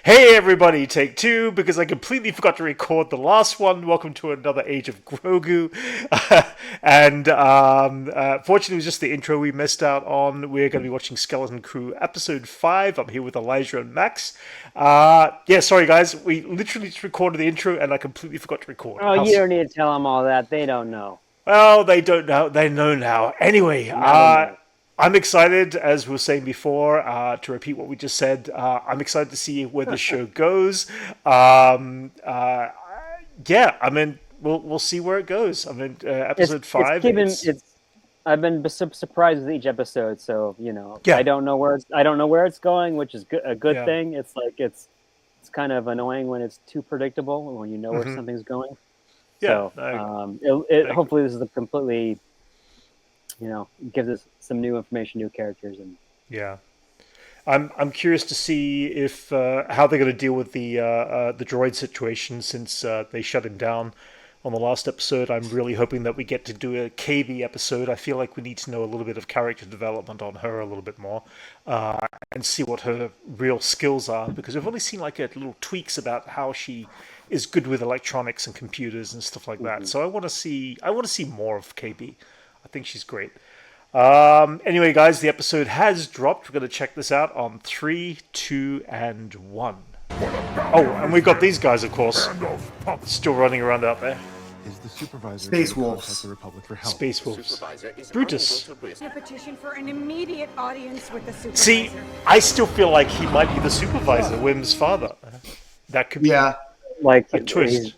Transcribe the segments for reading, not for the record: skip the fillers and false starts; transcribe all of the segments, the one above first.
Hey everybody, take two, because I completely forgot to record the last one. Welcome to another Age of Grogu. Fortunately, it was just the intro we missed out on. We're going to be watching Skeleton Crew Episode 5. I'm here with Elijah and Max. Sorry guys, we literally just recorded the intro and I completely forgot to record. Oh, you don't need to tell them all that. They don't know. Well, they don't know. They know now. Anyway, Now they know. I'm excited, as we were saying before, to repeat what we just said. I'm excited to see where the show goes. We'll see where it goes. I mean, episode 5. I've been surprised with each episode, so Yeah. I don't know where it's going, which is a good Yeah. thing. It's like it's kind of annoying when it's too predictable when you know where something's going. Yeah. So hopefully this is a completely, gives us some new information, new characters, and yeah. I'm curious to see if how they're going to deal with the droid situation since they shut him down on the last episode. I'm really hoping that we get to do a KV episode. I feel like we need to know a little bit of character development on her a little bit more and see what her real skills are, because we've only seen like little tweaks about how she is good with electronics and computers and stuff like that. So I want to see more of KB. I think she's great. Anyway, guys, the episode has dropped. We're going to check this out on 3, 2, and 1. Oh, and we've got these guys, of course, still running around out there. Is the supervisor Space Wolves. the Republic for help? Space Wolves. Brutus. A petition for an immediate audience with the supervisor. See, I still feel like he might be the supervisor, Wim's father. That could be like a twist.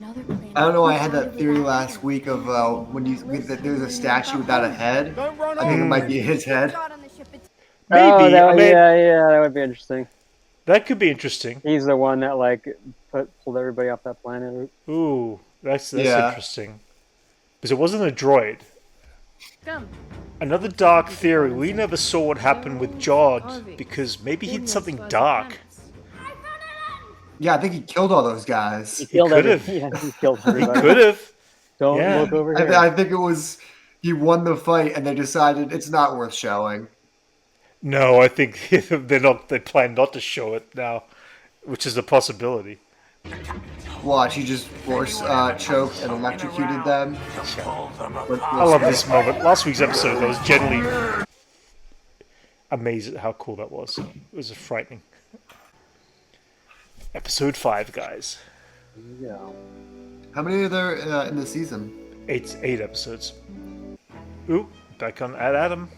I don't know. I had that theory last week of there's a statue without a head. I think it might be his head. Maybe. That would be interesting. That could be interesting. He's the one that pulled everybody off that planet. Ooh, that's interesting. Because it wasn't a droid. Another dark theory. We never saw what happened with Jod because maybe he did something dark. Yeah, I think he killed all those guys. He could have. He killed everybody. could have. Don't look over here. I think it was he won the fight and they decided it's not worth showing. No, I think they plan not to show it now, which is a possibility. Watch, he just force choked and electrocuted them. I love this moment. Last week's episode, I was genuinely amazed at how cool that was. It was frightening. Episode 5, guys. Yeah. How many are there in the season? 8 episodes. Ooh, back on at Adam.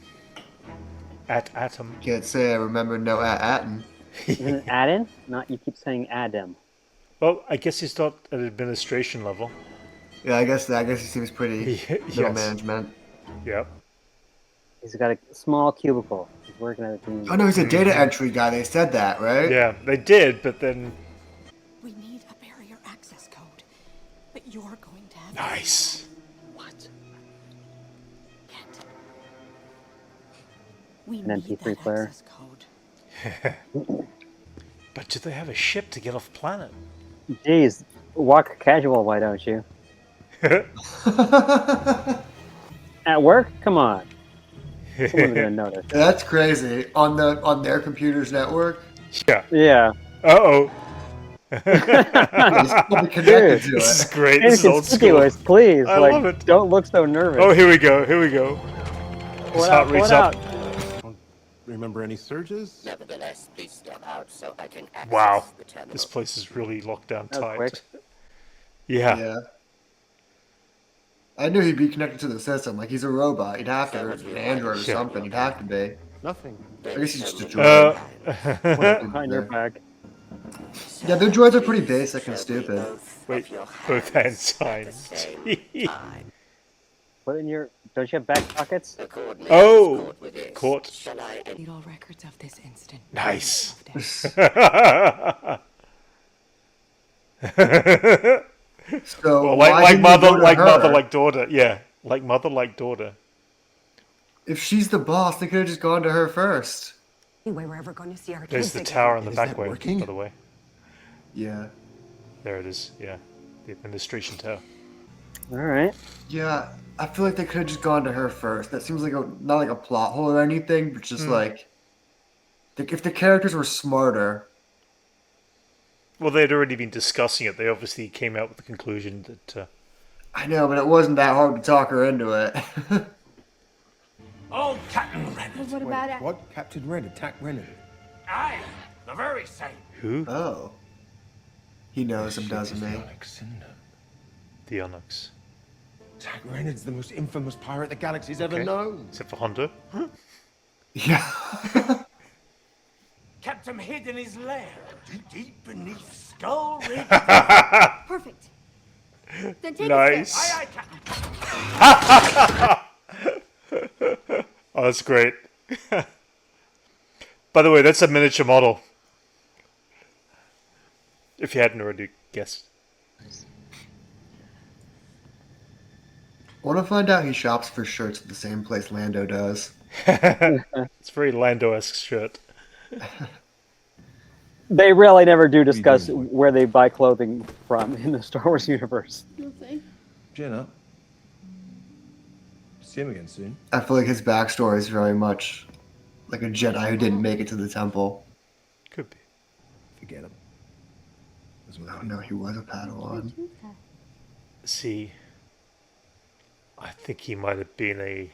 At Atom. Can't say I remember no Atom. Isn't it Adam? Not you keep saying Adam. Well, I guess he's not at administration level. Yeah, I guess he seems pretty middle Yes. management. Yep. He's got a small cubicle. He's working at a team. Oh no, he's a data entry guy. They said that, right? Yeah, they did, but then We need a barrier access code, but you're going to have. nice. What? Can't. We An need MP3 that player. access code. But do they have a ship to get off planet? Jeez, walk casual. Why don't you? At work? Come on. Someone's gonna notice. That's crazy. On their computer's network. Yeah. Yeah. Uh-oh. It's probably connected to This is it. great. This is old school. Inconspicuous, please. I love it. Don't look so nervous. Oh, here we go. Here we go. His heart rates up. Remember any surges? Nevertheless, please step out so I can access Wow. the terminal. This place is really locked down That was tight. quick. Yeah. Yeah. I knew he'd be connected to the system. Like he's a robot. He'd have to, or an android or Yeah. something. He'd have to be. Nothing. I guess he's just a droid. Behind your back. Yeah, their droids are pretty basic and stupid. Wait, both hands signed. Put in your. Don't you have back pockets? The coordinates Oh, stored with this. caught. Shall I Need all records of this instant. Nice. So Well, why like didn't mother, you go to like her? mother, like daughter. Yeah, like mother, like daughter. If she's the boss, they could have just gone to her first. Anyway, we're ever going to see our There's kids the again. tower in the Is back that way, working? by the way. Yeah. There it is. Yeah, the administration tower. All right. Yeah, I feel like they could have just gone to her first. That seems like not like a plot hole or anything, but just like if the characters were smarter, Well, they'd already been discussing it. They obviously came out with the conclusion that. I know, but it wasn't that hard to talk her into it. Oh, Captain Renard. What about it? What? Captain Ren attacked Renard. Aye, the very same. Who? Oh. He knows him, doesn't he? The Onyx. Jack Renard's the most infamous pirate the galaxy's ever known. Except for Hondo. Yeah. Kept him hid in his lair, deep beneath Skull Ridge. Perfect. Then take Nice. Aye, aye, Captain. Oh, that's great. By the way, that's a miniature model. If you hadn't already guessed. I want to find out he shops for shirts at the same place Lando does. It's a very Lando-esque shirt. They really never do discuss where they buy clothing from in the Star Wars universe. Jenna. See him again soon. I feel like his backstory is very much like a Jedi who didn't make it to the temple. Could be. Forget him. Oh no, he was a Padawan. See, I think he might have been a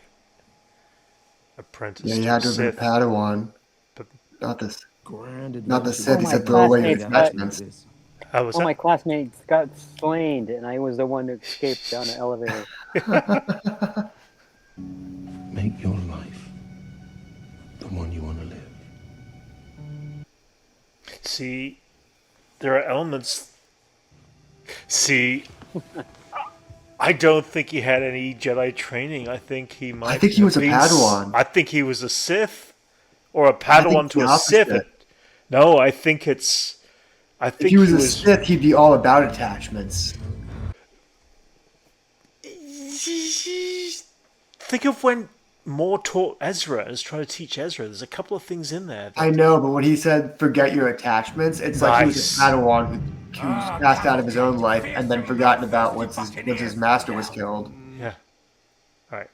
apprentice. Yeah, he to had to a have been a Sith, Padawan. but Not this. Grand Not the adventure. Sith. He my said throw away your classmates got- attachments. how was All my that? classmates got slain, and I was the one who escaped down the elevator. Make your life the one you want to live. See, there are elements. See, I don't think he had any Jedi training. I think he might. I think he was a have been Padawan. I think he was a Sith, or a think Padawan to the a Sith. opposite. No, I think it's. I think If he was a Sith, he'd be all about attachments. Think of when Maul taught Ezra and is trying to teach Ezra. There's a couple of things in there. I know, but when he said "forget your attachments," it's like he was Nice. a Padawan who's passed out of his own life and then forgotten about once his master was killed. Yeah. All right.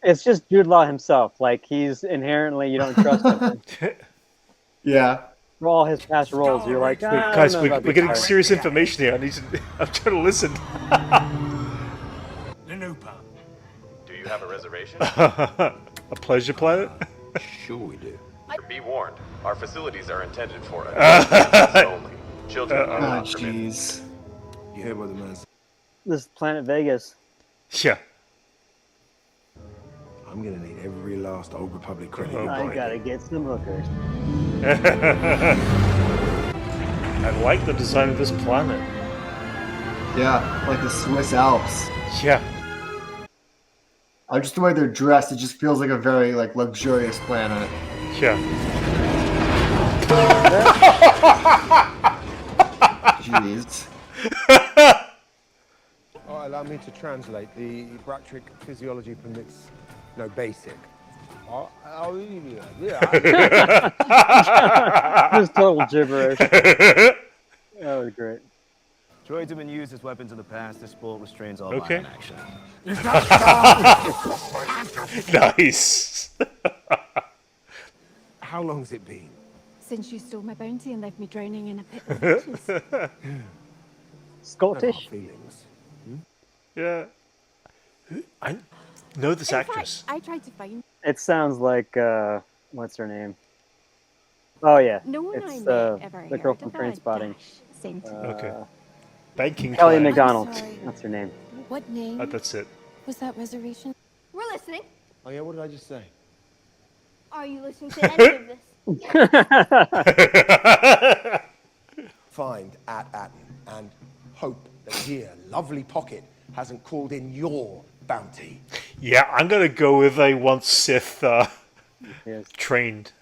It's just Jude Law himself. Like, he's inherently, you don't trust him. Yeah. For all his past roles, you're like, Wait, I guys, don't know about we're this getting pirate." serious information here. I'm trying to listen. Nanupa. Do you have a reservation? A pleasure planet? Sure we do. Be warned, our facilities are intended for adults only. Children are Oh, not permitted. jeez. You hear what the man said? This is Planet Vegas. Yeah. I'm gonna need every last Old Republic credit. Oh, I boy. gotta get some hookers. I like the design of this planet. Yeah, like the Swiss Alps. Yeah. Just the way they're dressed, it just feels like a very like luxurious planet. Yeah. Jeez. Oh, allow me to translate. The Bractric physiology permits no basic. Just total gibberish. That was great. Droids have been used as weapons in the past. This sport restrains all Okay. violent action. Nice. How long's it been? Since you stole my bounty and left me drowning in a pit of witches. No Scottish? hard feelings. Yeah. I know this In actress. fact, I tried to find It sounds like, what's her name? Oh, yeah. no one I It's met ever the girl heard from of a Trainspotting. dash sent. Okay. Banking Kelly clan. McDonald. Sorry. That's her name. What name That's it. was that reservation? We're listening. Oh yeah, what did I just say? Are you listening to any of this? Find at Atten and hope that here, lovely pocket, hasn't called in your bounty. Yeah, I'm gonna go with a once Sith Yes. trained.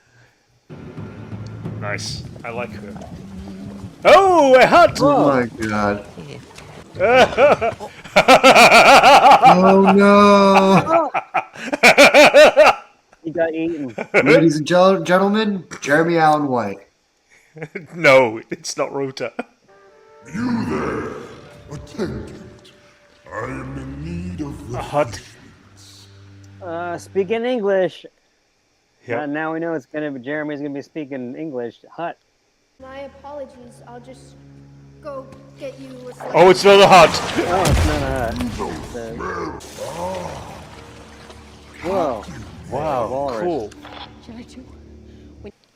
Nice. I like her. Oh, a hut! Oh my god. Oh no! He got eaten. Ladies and gentlemen, Jeremy Allen White. No, it's not Rota. You there, attendant. I am in need of A hut. Speaking English. Yeah. Now we know it's gonna be Jeremy's gonna be speaking English. Hut. My apologies. I'll just go get you a slice. Oh, it's another hut. Oh, it's not a hut. Whoa. Wow, Walrus. cool. Shall I do?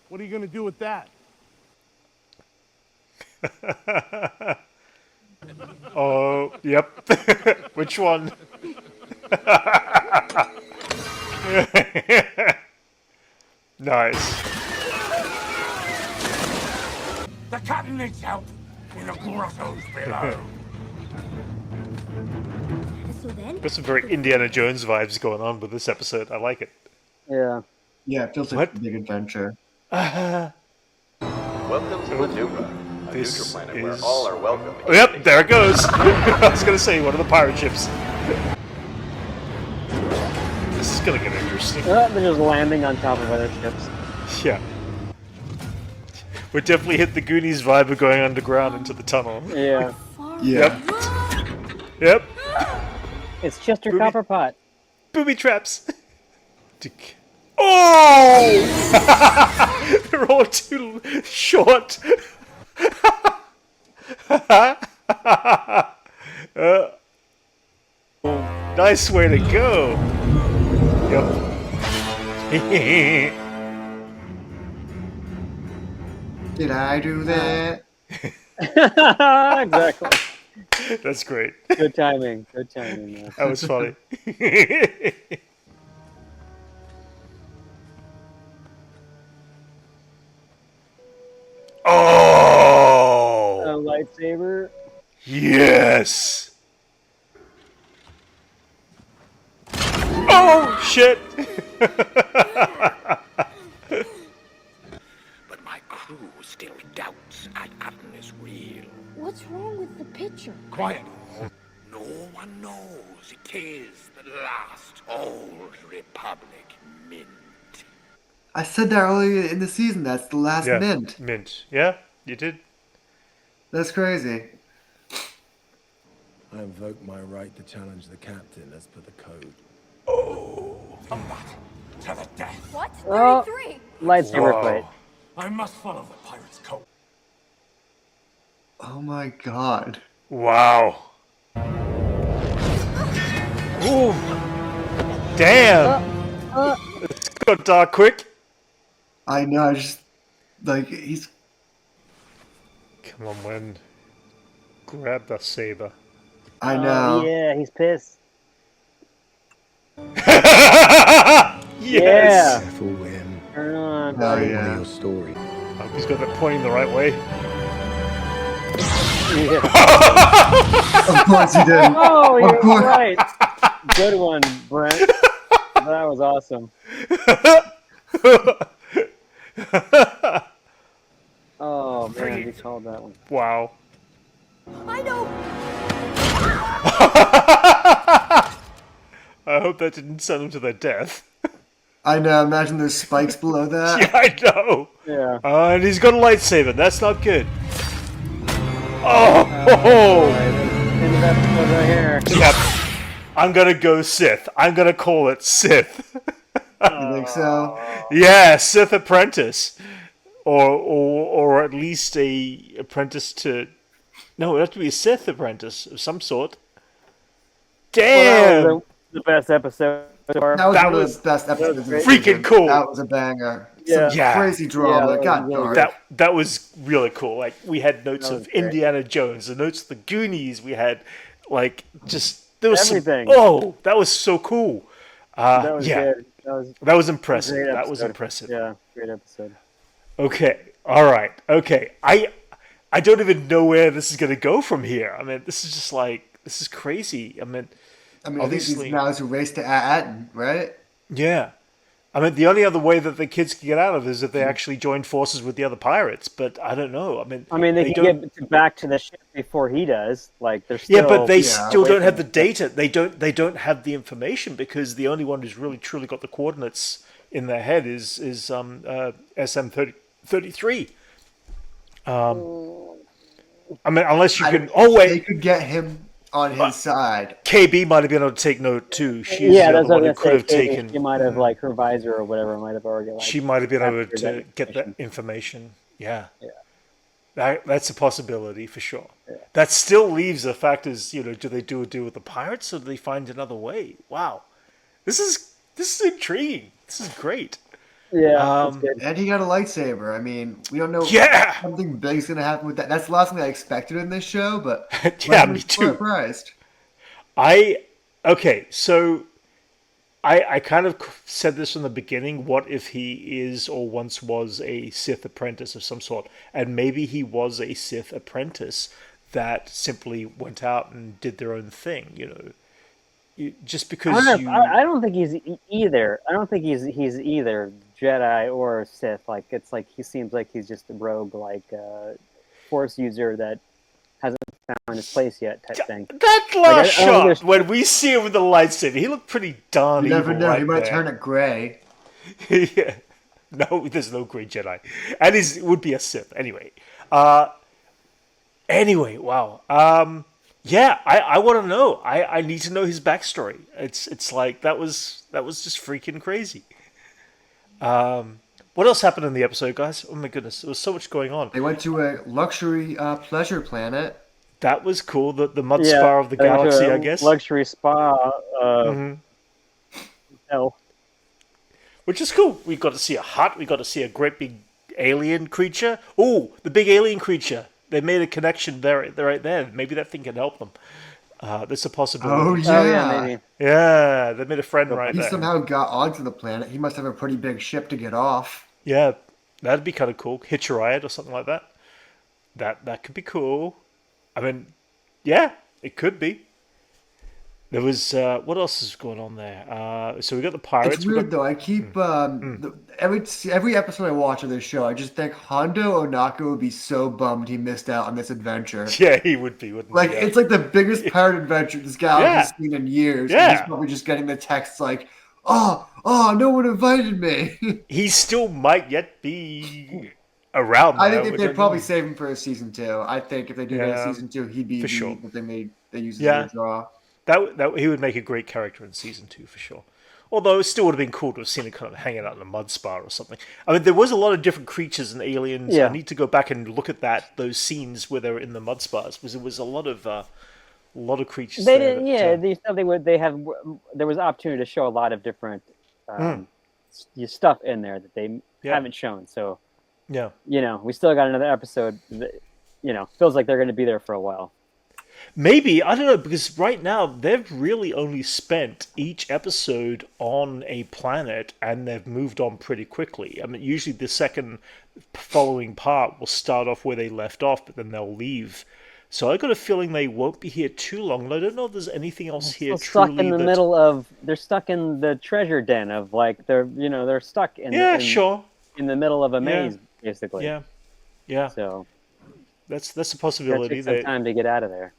What are you gonna do with that? Oh, yep. Which one? Nice. The captain needs help in the grottos below. So then, Got some very Indiana Jones vibes going on with this episode. I like it. Yeah. Yeah, it feels like a big adventure. Welcome to Lanuba, a neutral This planet where is- all are welcome. Oh, yep, there it goes. I was gonna say one of the pirate ships. This is gonna get interesting. They're just landing on top of other ships. Yeah. We definitely hit the Goonies vibe of going underground into the tunnel. Yeah. Yeah. Yep. It's Chester Booby- Copperpot. Booby traps. Oh! They're all too short. Nice way to go. Yep. Did I do that? Exactly. That's great. Good timing. Good timing. Man. That was funny. Oh! A lightsaber. Yes! Oh, shit! But my crew still doubts Atten is real. what's wrong with the picture? Quiet. No one knows it is the last old Republic mint. I said that earlier in the season. That's the last Yeah, mint. Mint. Yeah, you did. That's crazy. I invoke my right to challenge the captain as per the code. Combat to the death. What? Oh. 33? Lightsaber Whoa. fight. I must follow the pirate's code. Oh my god. Wow. Ooh. Damn. It's got dark quick. I know. I just like he's. Come on, Wen. Grab the saber. I know. Yeah, he's pissed. Yes. Careful, Win. Turn on. Oh Tell me yeah. your story. I hope he's got that pointing the right way. Yeah. Of course he did. Oh, Of you're course. right. Good one, Brent. That was awesome. Oh man, you called that one. Wow. I know. I hope that didn't send them to their death. I know. Imagine there's spikes below that. Yeah, I know. Yeah. And he's got a lightsaber. That's not good. Oh! End of episode right here. Yep. I'm gonna go Sith. I'm gonna call it Sith. You think so? Yeah, Sith apprentice, or at least a apprentice to. No, it would have to be a Sith apprentice of some sort. Damn! Well, that was the best episode. So far. That was That one was of the best episodes. of the freaking season. cool. That was a banger. Yeah. Some Yeah. crazy drama. Yeah, that God was darn. really That was really cool. Like we had notes That of was great. Indiana Jones, the notes of the Goonies. We had like just there was Everything. Oh, that was so cool. That was yeah, good. That was that was impressive. great That was episode. impressive. Yeah, great episode. Okay. All right. Okay. I don't even know where this is going to go from here. I mean, this is just like this is crazy. I mean, I think obviously- these now is a race to Atten, right? yeah. I mean, the only other way that the kids can get out of it is if they actually join forces with the other pirates. But I don't know. I mean, They can get back to the ship before he does. Like, they're still. Yeah, but they Yeah. still don't away have from the data. They don't have the information because the only one who's really truly got the coordinates in their head is SM33. I mean, unless you can. Oh They wait, could get him on his side. KB might have been able to take note too. She's Yeah, the that's other one what I who was could have gonna say. taken. She might have, like, her visor or whatever might have already. Like, She might have been able captured to that get that information. information. Yeah. Yeah. That's a possibility for sure. That still leaves the fact is, do they do a deal with the pirates or do they find another way? Wow, this is intriguing. This is great. Yeah, that's good. And he got a lightsaber. I mean, we don't know. Yeah! Something big's gonna happen with that. That's the last thing I expected in this show, but Yeah, me too. Surprised. Okay, so I kind of said this from the beginning. What if he is or once was a Sith apprentice of some sort? And maybe he was a Sith apprentice that simply went out and did their own thing, just because I don't think he's either. I don't think he's either Jedi or Sith. Like it's like he seems like he's just a rogue, like Force user that hasn't found his place yet type thing. That last shot when we see him with the lightsaber, he looked pretty darn evil. You never know. Right he might there. turn it gray. Yeah. No, there's no gray Jedi, and he would be a Sith anyway. Anyway, wow. Yeah, I want to know. I need to know his backstory. It's like that was just freaking crazy. What else happened in the episode, guys? Oh my goodness, there was so much going on. They went to a luxury pleasure planet. That was cool. The mud spa of the galaxy, I guess. Luxury spa. Hell. Which is cool. We got to see a hut. We got to see a great big alien creature. Oh, the big alien creature. They made a connection there, right there. Maybe that thing can help them. There's a possibility. Oh yeah, maybe. Yeah, they made a friend right he there. He somehow got onto the planet. He must have a pretty big ship to get off. Yeah, that'd be kind of cool. Hitch a ride or something like that. That could be cool. I mean, yeah, it could be. There was what else is going on there? So we got the pirates. It's weird though. I keep every episode I watch of this show, I just think Hondo Ohnaka would be so bummed he missed out on this adventure. Yeah, he would be, wouldn't he? It's like the biggest pirate adventure this galaxy's seen in years. Yeah, and he's probably just getting the texts like, "Oh, no one invited me." He still might yet be around. I think they'd probably save him for a season 2. I think if they do a season 2, he'd be for sure. the thing they use as a draw. That he would make a great character in season 2 for sure. Although it still would have been cool to have seen him kind of hanging out in a mud spa or something. I mean, there was a lot of different creatures and aliens. Yeah. I need to go back and look at those scenes where they were in the mud spas, because there was a lot of creatures. They there did, yeah. There was opportunity to show a lot of different stuff in there that they haven't shown. So, yeah, we still got another episode. That, feels like they're going to be there for a while. Maybe, I don't know, because right now they've really only spent each episode on a planet and they've moved on pretty quickly. I mean, usually the second following part will start off where they left off, but then they'll leave. So I got a feeling they won't be here too long, and I don't know if there's anything else here stuck in the middle of, they're stuck in the treasure den of, like, they're stuck in in the middle of a maze, basically. Yeah. So that's a possibility. That takes some time to get out of there.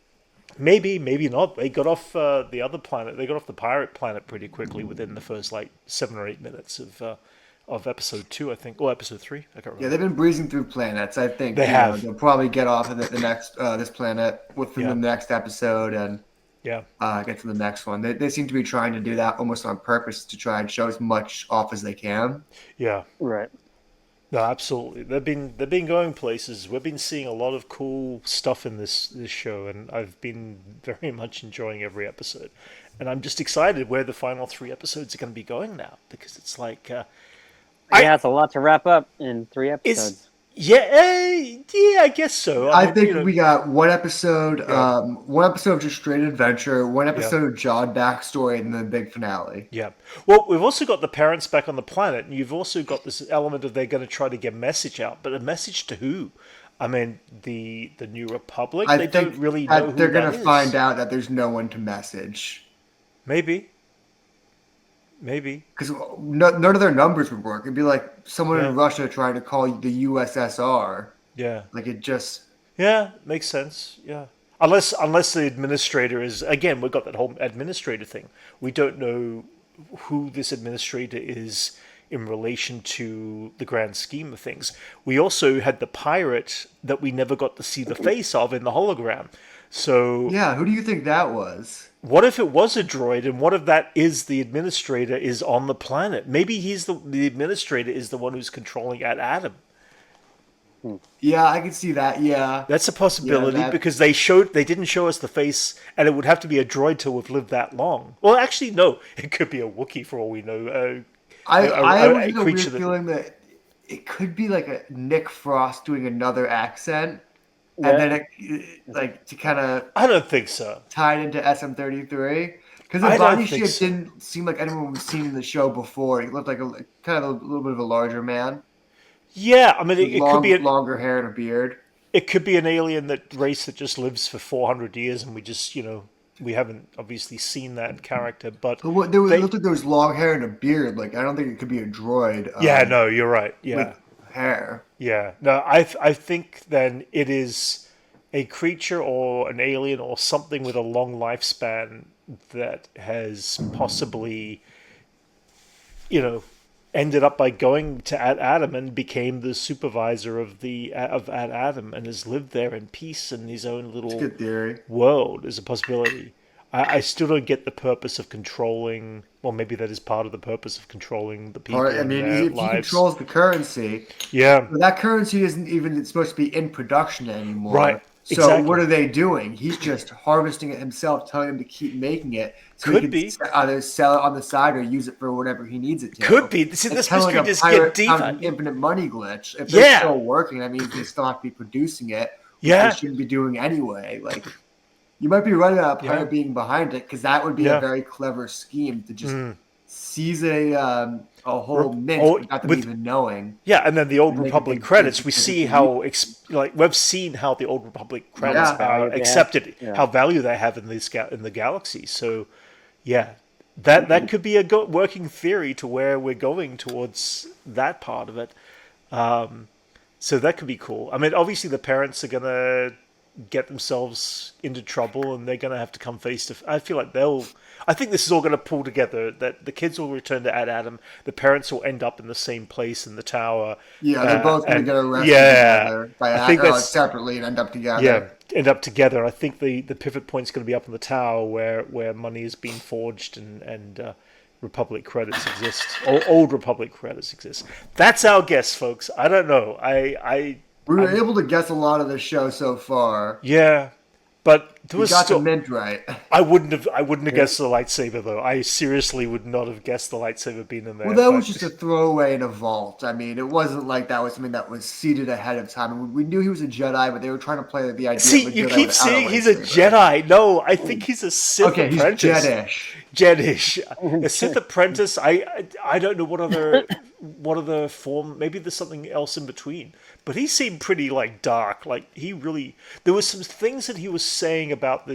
Maybe not. They got off the other planet. They got off the pirate planet pretty quickly within the first 7 or 8 minutes of episode 2, I think, or episode 3. I can't remember. Yeah, they've been breezing through planets. I think they have. They'll probably get off of the next this planet within the next episode and get to the next one. They seem to be trying to do that almost on purpose to try and show as much off as they can. Yeah. Right. No, absolutely. They've been going places. We've been seeing a lot of cool stuff in this show, and I've been very much enjoying every episode. And I'm just excited where the final 3 episodes are going to be going now, because it's like it's a lot to wrap up in 3 episodes. I guess so. I think we got one episode of just straight adventure, one episode of John backstory, and then the big finale. Yeah. Well, we've also got the parents back on the planet, and you've also got this element of they're going to try to get a message out, but a message to who? I mean, the New Republic. They don't really know who they're going to is. find out that there's no one to message. Maybe. Because none of their numbers would work. It'd be like someone in Russia trying to call the USSR. Yeah. Like it just... Yeah, makes sense. Yeah. Unless the administrator is... Again, we've got that whole administrator thing. We don't know who this administrator is in relation to the grand scheme of things. We also had the pirate that we never got to see the face of in the hologram. So... Yeah, who do you think that was? What if it was a droid, and what if that is the administrator is on the planet? Maybe he's the administrator is the one who's controlling Adam. Yeah, I can see that. Yeah, that's a possibility because they didn't show us the face, and it would have to be a droid to have lived that long. Well, actually, no, it could be a Wookiee for all we know. I always A get a creature weird feeling that it could be like a Nick Frost doing another accent, and Yeah. then it, like to kind of I don't think so. Tied into SM-33 because the I don't body think shape so. didn't seem like anyone we've seen in the show before. He looked like a kind of a little bit of a larger man. Yeah, I mean, it could be longer hair and a beard. It could be an alien race that just lives for 400 years, and we just we haven't obviously seen that character. But it looked like there was long hair and a beard. Like I don't think it could be a droid. Yeah, no, you're right. Yeah, with hair. Yeah, no, I think then it is a creature or an alien or something with a long lifespan that has possibly, ended up by going to Ad Adam and became the supervisor of Ad Adam and has lived there in peace in his own little good theory. World is a possibility. I still don't get the purpose of controlling. Well, maybe that is part of the purpose of controlling the people. I mean, if he controls the currency, yeah, that currency isn't even supposed to be in production anymore. Right. So exactly. What are they doing? He's just harvesting it himself, telling him to keep making it, so Could he can either sell it on the side or use it for whatever he needs it to. Could be. See, this mystery just get deeper. An infinite money glitch. If they're still working, that means they still have to be producing it. Which they shouldn't be doing anyway. Like, you might be right about a pirate being behind it, because that would be a very clever scheme to just seize a whole mint without them even knowing. Yeah, and then the Old Republic credits, we see how we've seen how the Old Republic credits are accepted, how value they have in the galaxy. So, yeah, that could be a working theory to where we're going towards that part of it. So that could be cool. I mean, obviously the parents are gonna get themselves into trouble, and they're gonna have to come face to. I feel like I think this is all going to pull together. That the kids will return to Ad Adam. The parents will end up in the same place in the tower. Yeah, they're both going to get arrested together by separately and end up together. Yeah, end up together. I think the pivot point is going to be up in the tower where money is being forged and Republic credits exist. Old Republic credits exist. That's our guess, folks. I don't know. We were able to guess a lot of the show so far. Yeah. But there was got the mint right. I wouldn't have guessed the lightsaber though. I seriously would not have guessed the lightsaber being in there. Well, that was just a throwaway in a vault. I mean, it wasn't like that was something that was seeded ahead of time. I mean, we knew he was a Jedi, but they were trying to play the idea. See, you keep saying he's a Jedi. No, I think he's a Sith apprentice. He's Jedish. Jedish, a Sith apprentice. I don't know what other form. Maybe there's something else in between. But he seemed pretty dark. There was some things that he was saying about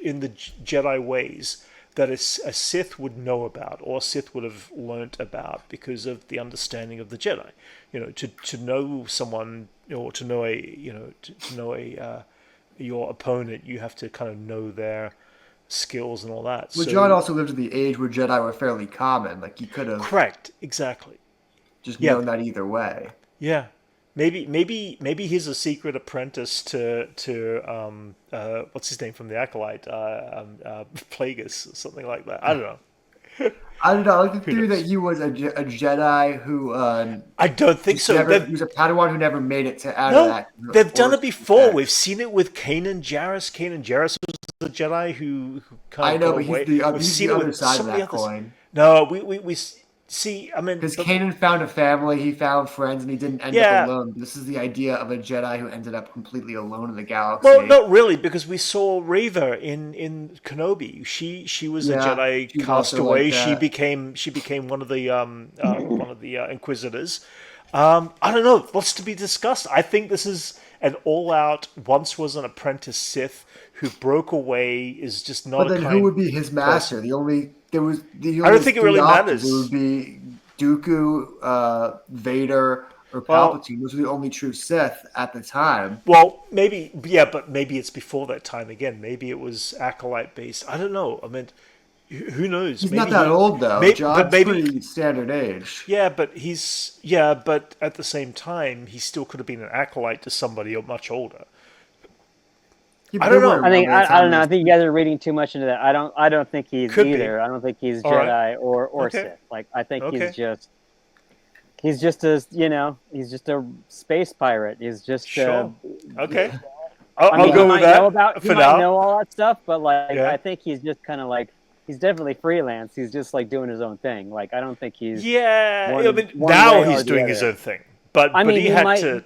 in the Jedi ways that a Sith would know about, or a Sith would have learnt about because of the understanding of the Jedi. To know someone, or to know your opponent, you have to kind of know their skills and all that. Well, John also lived in the age where Jedi were fairly common. Like, he could have correct, exactly, just known that either way. Yeah. Maybe he's a secret apprentice to what's his name from the Acolyte, Plagueis or something like that. I don't know. I don't know. I like the theory that he was a Jedi who. I don't think so. He was a Padawan who never made it to out of that. They've done it before. We've seen it with Kanan Jarrus. Kanan Jarrus was the Jedi who kind of got away. He's the other side of that coin. No, we see, I mean... Because Kanan found a family, he found friends, and he didn't end up alone. This is the idea of a Jedi who ended up completely alone in the galaxy. Well, not really, because we saw Reva in Kenobi. She was a Jedi cast away. She became one of the Inquisitors. I don't know. What's to be discussed? I think this is an all-out, once was an apprentice Sith who broke away, is just not. But then who would be his master? I don't think it really matters. It would be Dooku, Vader, or Palpatine. Those were the only true Sith at the time. Well, maybe, but maybe it's before that time again. Maybe it was Acolyte based. I don't know. I mean, who knows? He's not that old though. John's pretty standard age. Yeah, but but at the same time, he still could have been an Acolyte to somebody much older. I don't know. I don't know. I think you guys are reading too much into that. I don't think he's either. I don't think he's Jedi or Sith. Like, I think he's just He's just a space pirate. He's just Sure. Okay. I mean, I'll go with that he for might now. know all that stuff, but like, Yeah. I think he's just kind of like, he's definitely freelance. He's just like doing his own thing. Like, I don't think he's Yeah. I mean, one now way or he's the doing his other. own thing, but I mean, he he had might, to.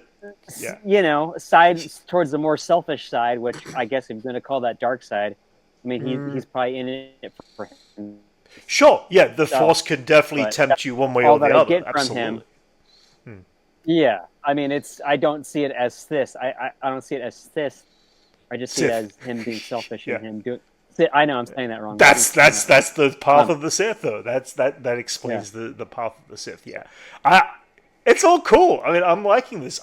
Yeah. you know, side towards the more selfish side, which I guess I'm going to call that dark side. I mean, he's probably in it for him. Sure. Yeah, the So, Force can definitely but tempt you one way all or the that I other. get from Absolutely. him. Yeah, I mean, I don't see it as this. I don't see it as this. I just see it as him being selfish and him doing. I know I'm saying that wrong. That's the path of the Sith, though. That explains the path of the Sith. Yeah, it's all cool. I mean, I'm liking this.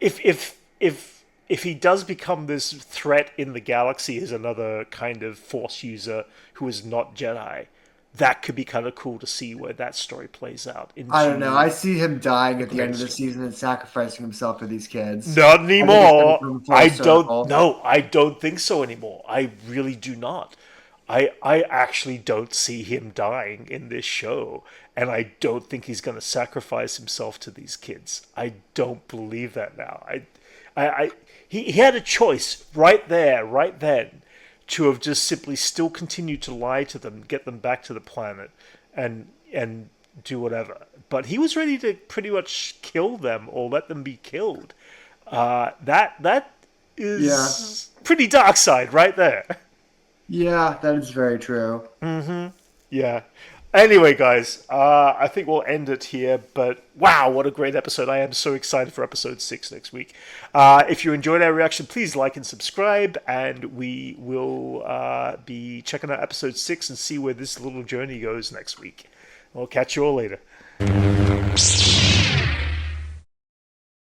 If he does become this threat in the galaxy as another kind of Force user who is not Jedi, that could be kind of cool to see where that story plays out. I don't know. I see him dying at the end of the season and sacrificing himself for these kids. Not anymore. I don't. Circle. No, I don't think so anymore. I really do not. I actually don't see him dying in this show, and I don't think he's going to sacrifice himself to these kids. I don't believe that now. He had a choice right there, right then, to have just simply still continued to lie to them, get them back to the planet, and do whatever. But he was ready to pretty much kill them or let them be killed. That is pretty dark side right there. Yeah, that is very true. Yeah. Anyway, guys, I think we'll end it here. But wow, what a great episode. I am so excited for episode 6 next week. If you enjoyed our reaction, please like and subscribe. And we will be checking out episode 6 and see where this little journey goes next week. We'll catch you all later.